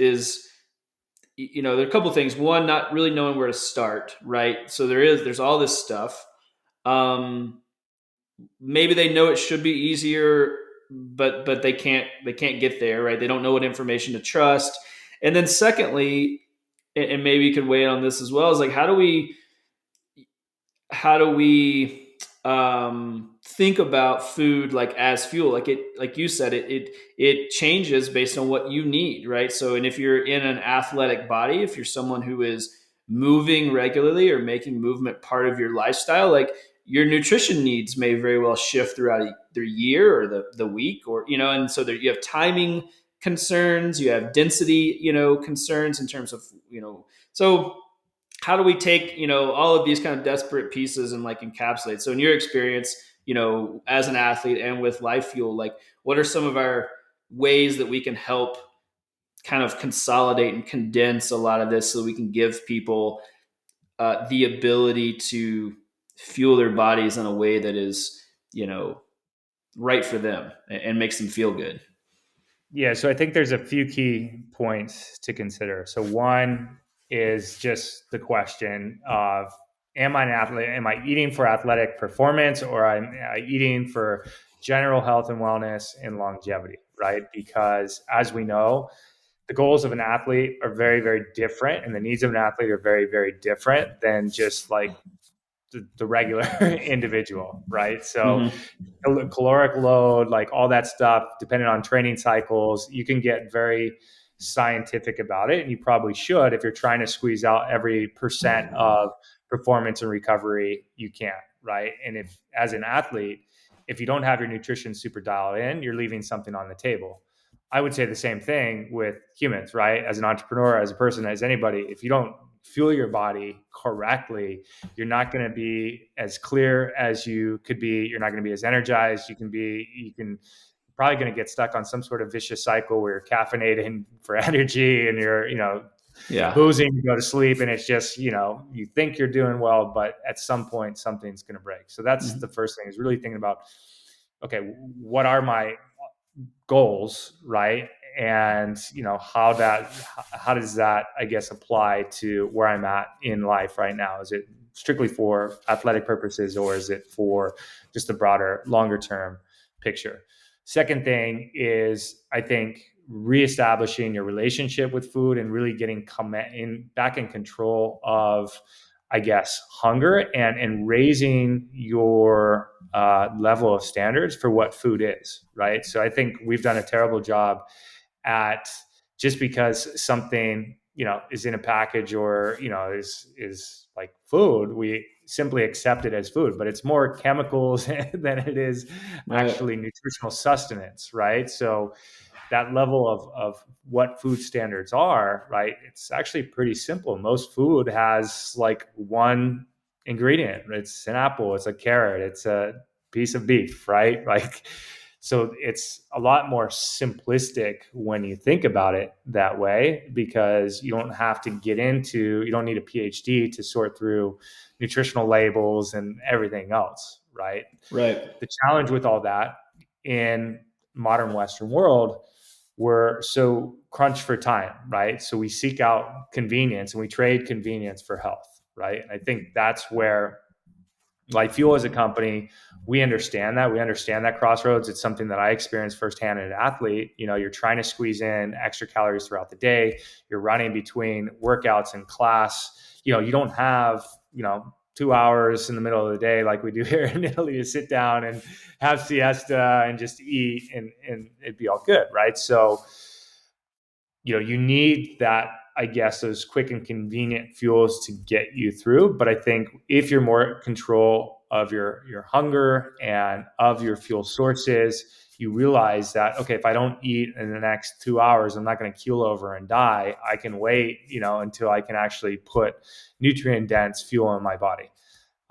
there are a couple of things. One, not really knowing where to start, right? So there's all this stuff. Um, Maybe they know it should be easier, but they can't get there, right? They don't know what information to trust. And then secondly, and maybe you could weigh in on this as well, is like how do we think about food like as fuel, like you said, it changes based on what you need, right? So, and if you're in an athletic body, if you're someone who is moving regularly or making movement part of your lifestyle, like your nutrition needs may very well shift throughout the year or the week, or and so there you have timing concerns, you have density concerns in terms of so how do we take all of these kind of desperate pieces and like encapsulate? So in your experience, as an athlete and with Life Fuel, like what are some of our ways that we can help kind of consolidate and condense a lot of this so we can give people the ability to fuel their bodies in a way that is right for them and makes them feel good. Yeah, so I think there's a few key points to consider. So one is just the question of, am I an athlete? Am I eating for athletic performance, or am I eating for general health and wellness and longevity, right? Because as we know, the goals of an athlete are very, very different, and the needs of an athlete are very, very different than just like the regular individual, right? So Mm-hmm. caloric load, like all that stuff, depending on training cycles, you can get very scientific about it. And you probably should if you're trying to squeeze out every percent of performance and recovery you can, right? And if, as an athlete, if you don't have your nutrition super dialed in, you're leaving something on the table. I would say the same thing with humans, right? As an entrepreneur, as a person, as anybody, if you don't fuel your body correctly, you're not going to be as clear as you could be. You're not going to be as energized you can be. You're probably going to get stuck on some sort of vicious cycle where you're caffeinating for energy and you're Yeah. boozing to go to sleep, and it's just, you think you're doing well, but at some point something's going to break. So that's the Mhm. first thing, is really thinking about, okay, what are my goals, right? And how does that, I guess, apply to where I'm at in life right now? Is it strictly for athletic purposes, or is it for just the broader, longer term picture? Second thing is, I think, reestablishing your relationship with food and really getting back in control of, I guess, hunger, and raising your level of standards for what food is, right? So I think we've done a terrible job at, just because something, is in a package, or, is like food, we simply accept it as food, but it's more chemicals than it is Right. actually nutritional sustenance, right? So that level of what food standards are, right? It's actually pretty simple. Most food has like one ingredient. It's an apple, it's a carrot, it's a piece of beef, right? Like, so it's a lot more simplistic when you think about it that way, because you don't need a PhD to sort through nutritional labels and everything else, right? Right. The challenge with all that in modern Western world, we're so crunched for time, right? So we seek out convenience, and we trade convenience for health, right? And I think that's where, like, Fuel as a company, we understand that. We understand that crossroads. It's something that I experienced firsthand as an athlete. You're trying to squeeze in extra calories throughout the day. You're running between workouts and class. You don't have, 2 hours in the middle of the day like we do here in Italy to sit down and have siesta and just eat, and it'd be all good, right? So, you need that, I guess, those quick and convenient fuels to get you through. But I think if you're more in control of your hunger and of your fuel sources, you realize that, okay, if I don't eat in the next 2 hours, I'm not going to keel over and die. I can wait, until I can actually put nutrient dense fuel in my body.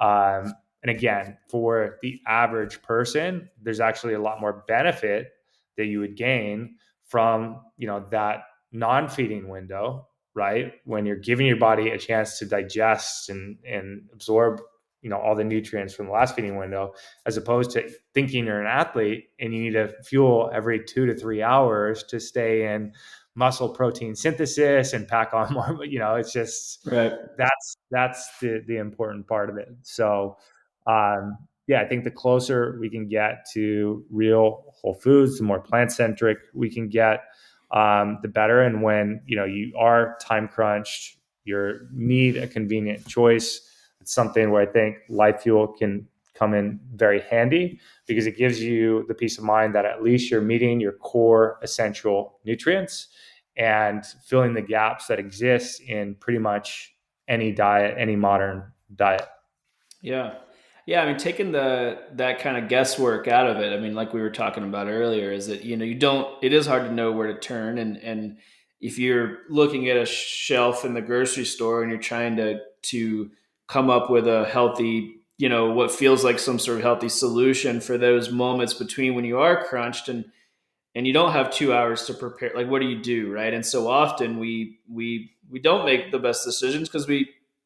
And again, for the average person, there's actually a lot more benefit that you would gain from, that non-feeding window, right? When you're giving your body a chance to digest and absorb, all the nutrients from the last feeding window, as opposed to thinking you're an athlete and you need to fuel every 2 to 3 hours to stay in muscle protein synthesis and pack on more. It's just, Right. that's the important part of it. So, yeah, I think the closer we can get to real whole foods, the more plant centric we can get, the better. And when you are time crunched, you need a convenient choice. It's something where I think Life Fuel can come in very handy, because it gives you the peace of mind that at least you're meeting your core essential nutrients and filling the gaps that exist in pretty much any diet, any modern diet. Yeah. Yeah, I mean, taking the that kind of guesswork out of it. I mean, like we were talking about earlier, is that you don't. It is hard to know where to turn, and if you're looking at a shelf in the grocery store and you're trying to come up with a healthy, what feels like some sort of healthy solution for those moments between when you are crunched and you don't have 2 hours to prepare, like what do you do, right? And so often we don't make the best decisions because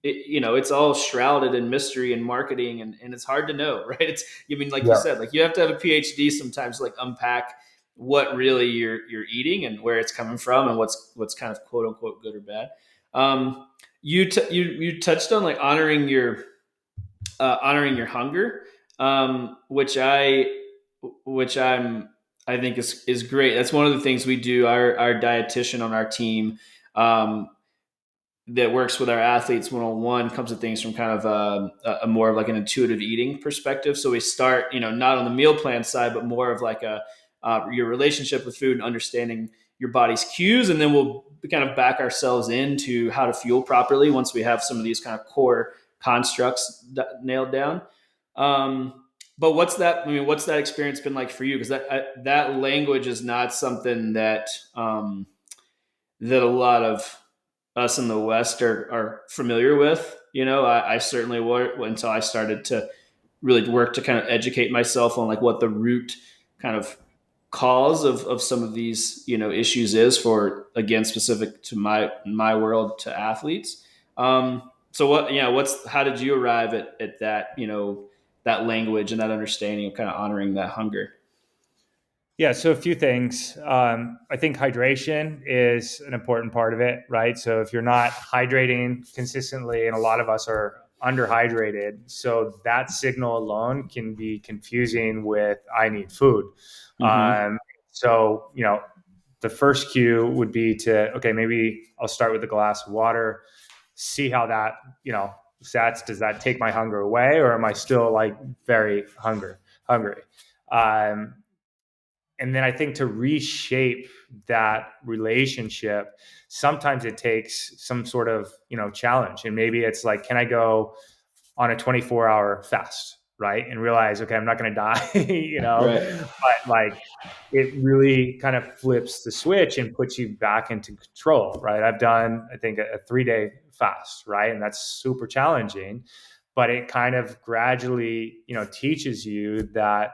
it's all shrouded in mystery and marketing, and it's hard to know. Right? It's, I mean, like you Yeah. said, like you have to have a PhD sometimes to like unpack what really you're eating and where it's coming from and what's kind of quote unquote good or bad. You touched on like honoring your hunger, which I think is great. That's one of the things we do. Our dietitian on our team, um, that works with our athletes one on one, comes at things from kind of a more of like an intuitive eating perspective. So we start, not on the meal plan side, but more of like your relationship with food and understanding your body's cues, and then we'll kind of back ourselves into how to fuel properly once we have some of these kind of core constructs nailed down. But what's that? I mean, what's that experience been like for you? Because that language is not something that a lot of us in the West are familiar with. I certainly were until I started to really work to kind of educate myself on like what the root kind of cause of some of these issues is for, again, specific to my world, to athletes. So what's how did you arrive at that, that language and that understanding of kind of honoring that hunger? Yeah, so a few things. I think hydration is an important part of it, right? So if you're not hydrating consistently, and a lot of us are underhydrated, so that signal alone can be confusing with "I need food." Mm-hmm. Um, so the first cue would be to, okay, maybe I'll start with a glass of water, see how that sets. Does that take my hunger away, or am I still like very hungry? Um, and then I think to reshape that relationship, sometimes it takes some sort of challenge, and maybe it's like, can I go on a 24-hour fast, right? And realize, okay, I'm not going to die, Right. but like it really kind of flips the switch and puts you back into control, right? I've done, I think, a 3-day fast, right? And that's super challenging, but it kind of gradually, teaches you that,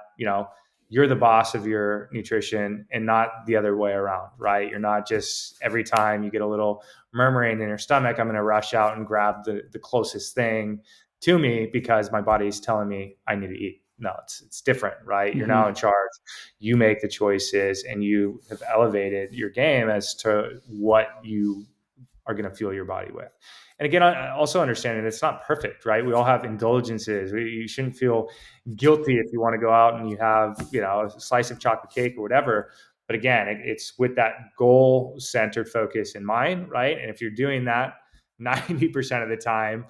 you're the boss of your nutrition and not the other way around, right? You're not just every time you get a little murmuring in your stomach, I'm going to rush out and grab the closest thing to me because my body's telling me I need to eat. No, it's different, right? You're now in Mm-hmm. charge. You make the choices, and you have elevated your game as to what you are going to fuel your body with. And again, also understanding it's not perfect, right? We all have indulgences. You shouldn't feel guilty if you want to go out and you have, a slice of chocolate cake or whatever. But again, it's with that goal centered focus in mind, right? And if you're doing that 90% of the time,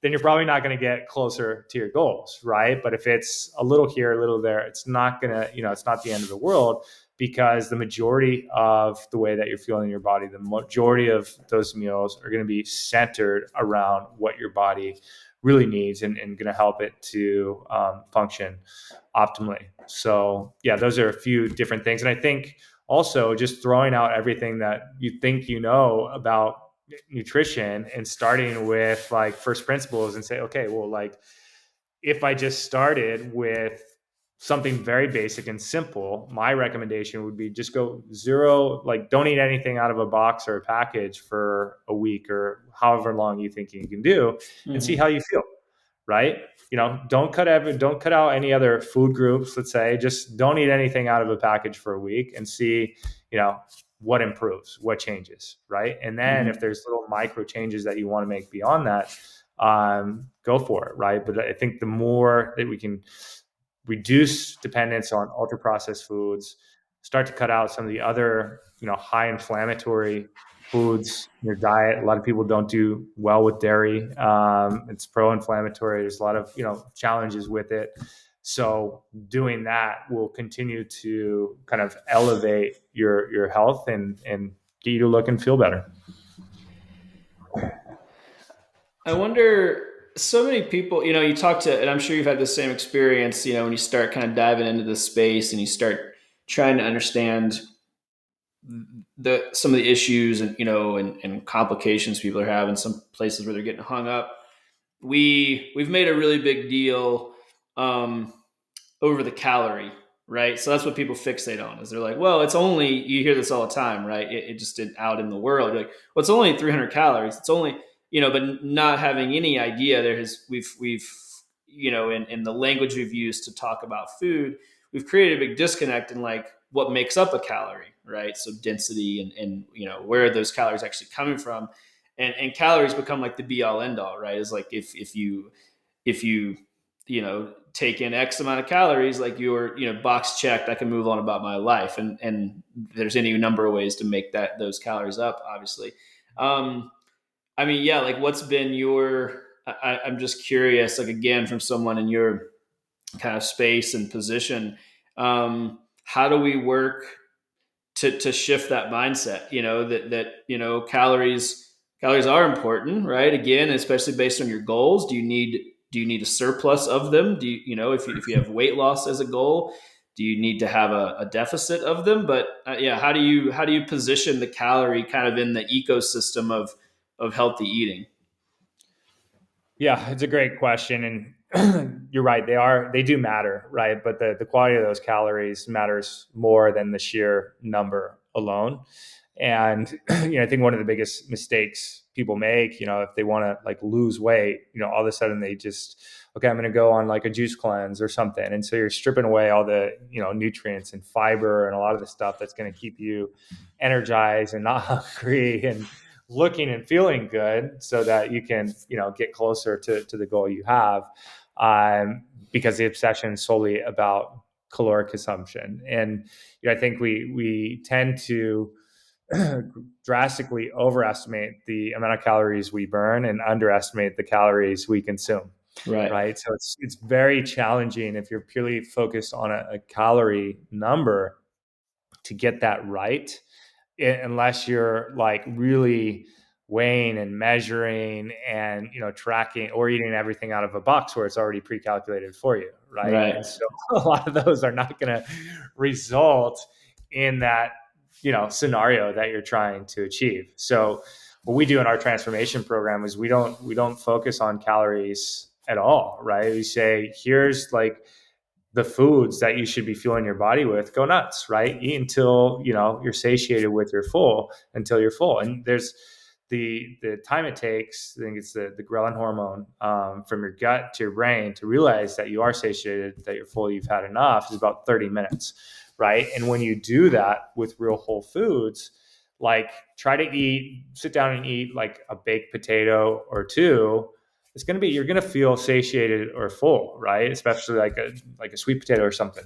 then you're probably not going to get closer to your goals, right? But if it's a little here, a little there, it's not going to, it's not the end of the world, because the majority of the way that you're feeling your body, the majority of those meals are going to be centered around what your body really needs, and going to help it to function optimally. So, yeah, those are a few different things. And I think also just throwing out everything that you think about nutrition and starting with like first principles and say, okay, well, like if I just started with something very basic and simple, my recommendation would be just go zero, like don't eat anything out of a box or a package for a week or however long you think you can do, and see Mm-hmm. how you feel, right? Don't cut out any other food groups. Let's say just don't eat anything out of a package for a week and see, you know, what improves, what changes, right? And then if Mm-hmm. there's little micro changes that you want to make beyond that, go for it, right? But I think the more that we can reduce dependence on ultra processed foods, start to cut out some of the other, high inflammatory foods in your diet. A lot of people don't do well with dairy. It's pro-inflammatory. There's a lot of, challenges with it. So doing that will continue to kind of elevate your health and get you to look and feel better. I wonder, so many people, you talk to, and I'm sure you've had the same experience, when you start kind of diving into the space and you start trying to understand the some of the issues and and complications people are having, some places where they're getting hung up. We've made a really big deal um, over the calorie, right? So that's what people fixate on, is they're like, well, it's only, you hear this all the time, right? It just did out in the world. You're like, well, it's only 300 calories. It's only, but not having any idea. We've in the language we've used to talk about food, we've created a big disconnect in like what makes up a calorie, right? So density and where are those calories actually coming from? And calories become like the be all end all, right? Is like if you take in X amount of calories, like you're box checked, I can move on about my life. And there's any number of ways to make those calories up, obviously. um I mean, yeah, like what's been your, I'm just curious, like again, from someone in your kind of space and position, how do we work to shift that mindset, that calories are important, right? Again, especially based on your goals. Do you need a surplus of them? Do you, if you have weight loss as a goal, do you need to have a deficit of them? But yeah, how do you position the calorie kind of in the ecosystem of healthy eating? Yeah, it's a great question. And you're right. They do matter, right? But the quality of those calories matters more than the sheer number alone. And I think one of the biggest mistakes people make, if they want to like lose weight, all of a sudden they just, okay, I'm going to go on like a juice cleanse or something, and so you're stripping away all the nutrients and fiber and a lot of the stuff that's going to keep you energized and not hungry and looking and feeling good, so that you can get closer to the goal you have, because the obsession is solely about caloric consumption. And I think we tend to drastically overestimate the amount of calories we burn and underestimate the calories we consume. Right. Right. So it's very challenging if you're purely focused on a calorie number to get that right, unless you're like really weighing and measuring and tracking, or eating everything out of a box where it's already pre-calculated for you, right? Right. And so a lot of those are not going to result in that scenario that you're trying to achieve. So what we do in our transformation program is we don't focus on calories at all, right? We say, here's like the foods that you should be fueling your body with. Go nuts, right? Eat until you're satiated with your full, until you're full. And there's the time it takes. I think it's the ghrelin hormone, from your gut to your brain to realize that you are satiated, that you're full, you've had enough, is about 30 minutes, right? And when you do that with real whole foods, like try to sit down and eat like a baked potato or two, it's going to be, you're going to feel satiated or full, right? Especially like a sweet potato or something.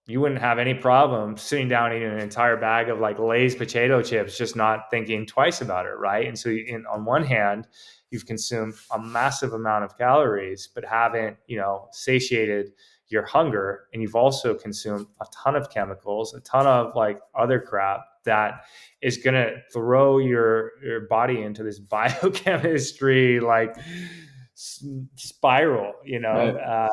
You wouldn't have any problem sitting down eating an entire bag of like Lay's potato chips, just not thinking twice about it, right? And so, on one hand, you've consumed a massive amount of calories, but haven't, satiated your hunger, and you've also consumed a ton of chemicals, a ton of like other crap that is going to throw your body into this biochemistry like spiral, Right.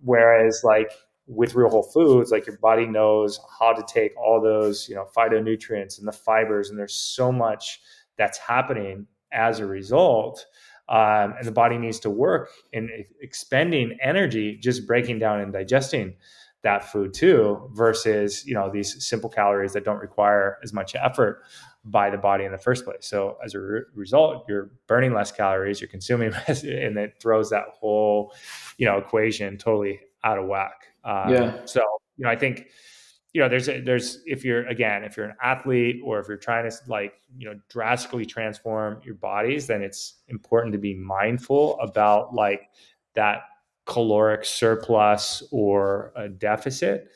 whereas like with real whole foods, like your body knows how to take all those, phytonutrients and the fibers, and there's so much that's happening as a result. And the body needs to work in expending energy, just breaking down and digesting that food too, versus, these simple calories that don't require as much effort by the body in the first place. So as a result, you're burning less calories, you're consuming less, and it throws that whole, equation totally out of whack. Yeah. So, I think, there's if you're an athlete, or if you're trying to like, drastically transform your bodies, then it's important to be mindful about like that caloric surplus or a deficit.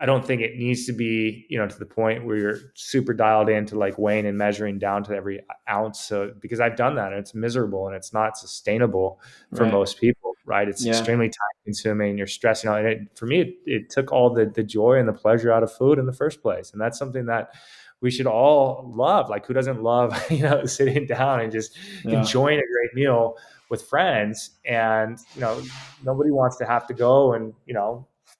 I don't think it needs to be, to the point where you're super dialed into like weighing and measuring down to every ounce. So, because I've done that and it's miserable and it's not sustainable for Right. most people, right? It's Yeah. extremely time consuming. You're stressing out. And for me, it took all the joy and the pleasure out of food in the first place. And that's something that we should all love. Like, who doesn't love, sitting down and just Yeah. enjoying a great meal with friends? And, nobody wants to have to go and,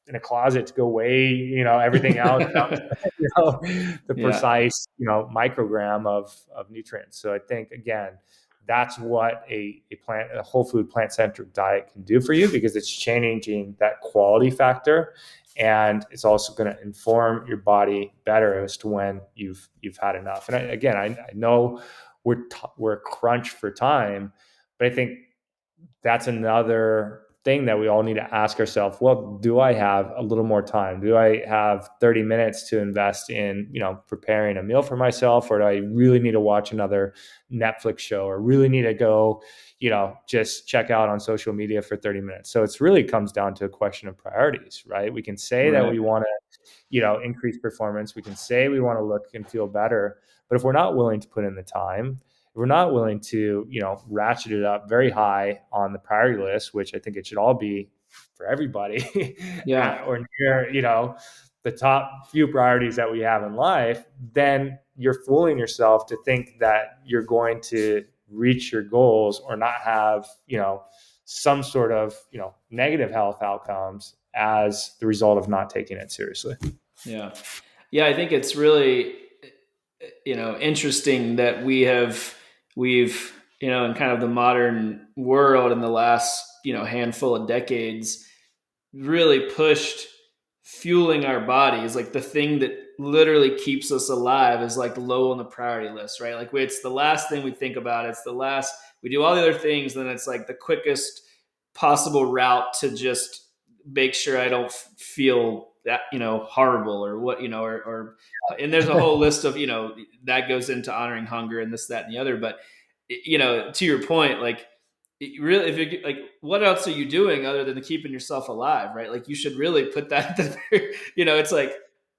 in a closet to go weigh, everything out, the Yeah. precise, microgram of nutrients. So I think, again, that's what a whole food plant centric diet can do for you, because it's changing that quality factor, and it's also going to inform your body better as to when you've had enough. And I know we're crunched for time, but I think that's another thing that we all need to ask ourselves. Well, do I have a little more time? Do I have 30 minutes to invest in, preparing a meal for myself? Or do I really need to watch another Netflix show, or really need to go, just check out on social media for 30 minutes? So it's really comes down to a question of priorities, right? We can say that Right. we want to, increase performance. We can say we want to look and feel better, but if we're not willing to put in the time, if we're not willing to, ratchet it up very high on the priority list, which I think it should all be for everybody, Yeah. or near, the top few priorities that we have in life, then you're fooling yourself to think that you're going to reach your goals or not have, some sort of, negative health outcomes as the result of not taking it seriously. Yeah. Yeah. I think it's really, interesting that we've, in kind of the modern world in the last handful of decades really pushed fueling our bodies, like the thing that literally keeps us alive, is like low on the priority list, right? Like it's the last thing we think about. It's the last, we do all the other things, then it's like the quickest possible route to just make sure I don't feel that, horrible or what, and there's a whole list of, that goes into honoring hunger and this, that, and the other. But, to your point, like, really, if you like, what else are you doing other than keeping yourself alive, right? Like, you should really put that it's like,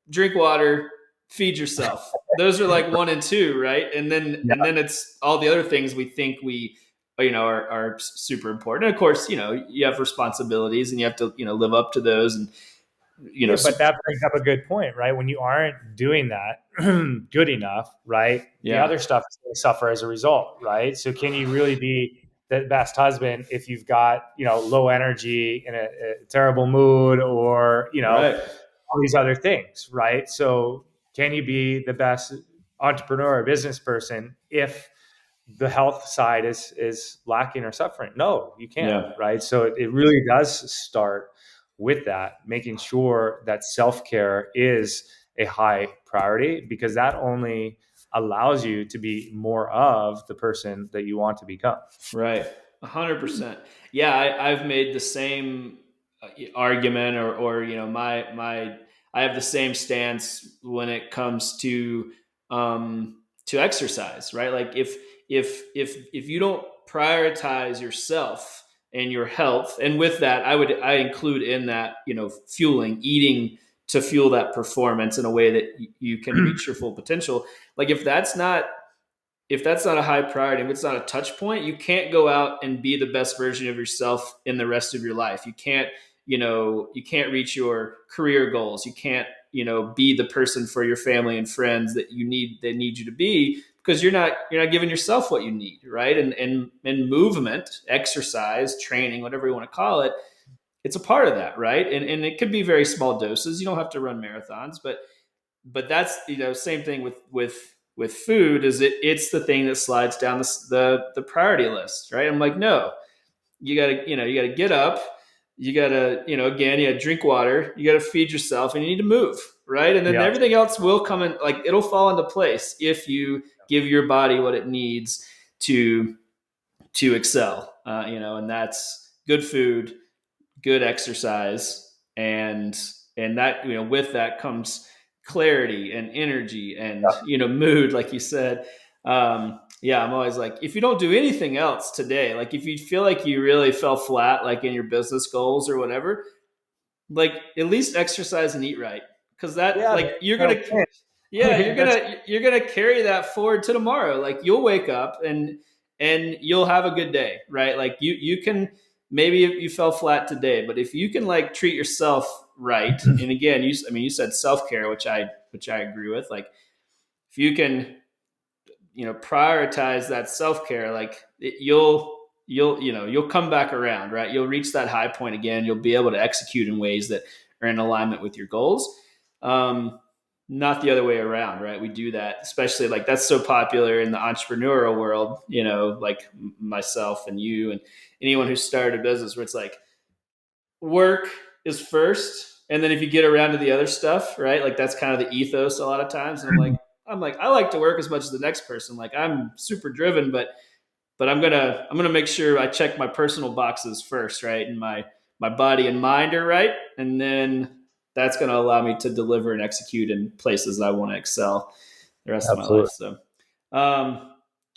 drink water, feed yourself. Those are like one and two, right? And then it's all the other things we think we are super important. And of course, you have responsibilities and you have to live up to those. And Yeah, but that brings up a good point, right? When you aren't doing that good enough, right? The yeah, other stuff is going to suffer as a result, right? So can you really be the best husband if you've got, low energy, in a terrible mood, or, right, all these other things, right? So can you be the best entrepreneur or business person if the health side is lacking or suffering? No, you can't, yeah, right? So it really does start with that, making sure that self-care is a high priority, because that only allows you to be more of the person that you want to become. right, 100%. Yeah, I've made the same argument, or my I have the same stance when it comes to exercise, right? Like, if you don't prioritize yourself and your health, and with that, I include in that, fueling, eating to fuel that performance in a way that you can reach your full potential. Like, if that's not a high priority, if it's not a touch point, you can't go out and be the best version of yourself in the rest of your life. You can't reach your career goals. You can't, be the person for your family and friends that they need you to be, because you're not giving yourself what you need, right? And movement, exercise, training, whatever you want to call it, it's a part of that, right? And it could be very small doses. You don't have to run marathons, but that's, same thing with food. Is it's the thing that slides down the priority list, right? I'm like, no, you gotta get up, you gotta, again, you gotta drink water, you gotta feed yourself, and you need to move, right? And then Yeah, everything else will come in, like, it'll fall into place if you give your body what it needs to excel, and that's good food, good exercise, and that, with that comes clarity and energy and, mood, like you said. Yeah, I'm always like, if you don't do anything else today, like if you feel like you really fell flat, like in your business goals or whatever, like, at least exercise and eat right, because that, yeah, like, you're no, gonna, yeah, you're that's gonna you're gonna carry that forward to tomorrow. Like, you'll wake up and you'll have a good day, right? Like, you can, maybe if you fell flat today, but if you can, like, treat yourself right, and again, you said self care, which I agree with. Like, if you can, prioritize that self care, like, you'll come back around, right? You'll reach that high point again. You'll be able to execute in ways that are in alignment with your goals. Um, Not the other way around, right? We do that, especially, like, that's so popular in the entrepreneurial world, like myself and you and anyone who started a business, where it's like, work is first, and then if you get around to the other stuff, right? Like, that's kind of the ethos a lot of times. And I'm like, I like to work as much as the next person. Like, I'm super driven, but I'm gonna make sure I check my personal boxes first, right? And my body and mind are right, and then that's gonna allow me to deliver and execute in places that I want to excel the rest of my life. absolutely. So, um,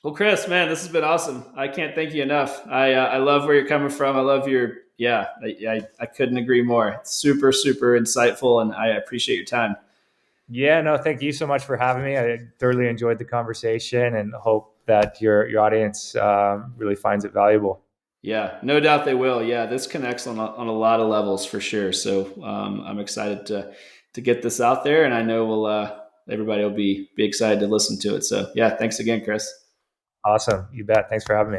well, Chris, man, this has been awesome. I can't thank you enough. I love where you're coming from. I love your, yeah. I couldn't agree more. It's super super insightful, and I appreciate your time. Yeah, no, thank you so much for having me. I thoroughly enjoyed the conversation and hope that your audience really finds it valuable. Yeah, no doubt they will. Yeah, this connects on a lot of levels for sure. So, I'm excited to get this out there, and I know everybody will be excited to listen to it. So, yeah, thanks again, Chris. Awesome. You bet. Thanks for having me.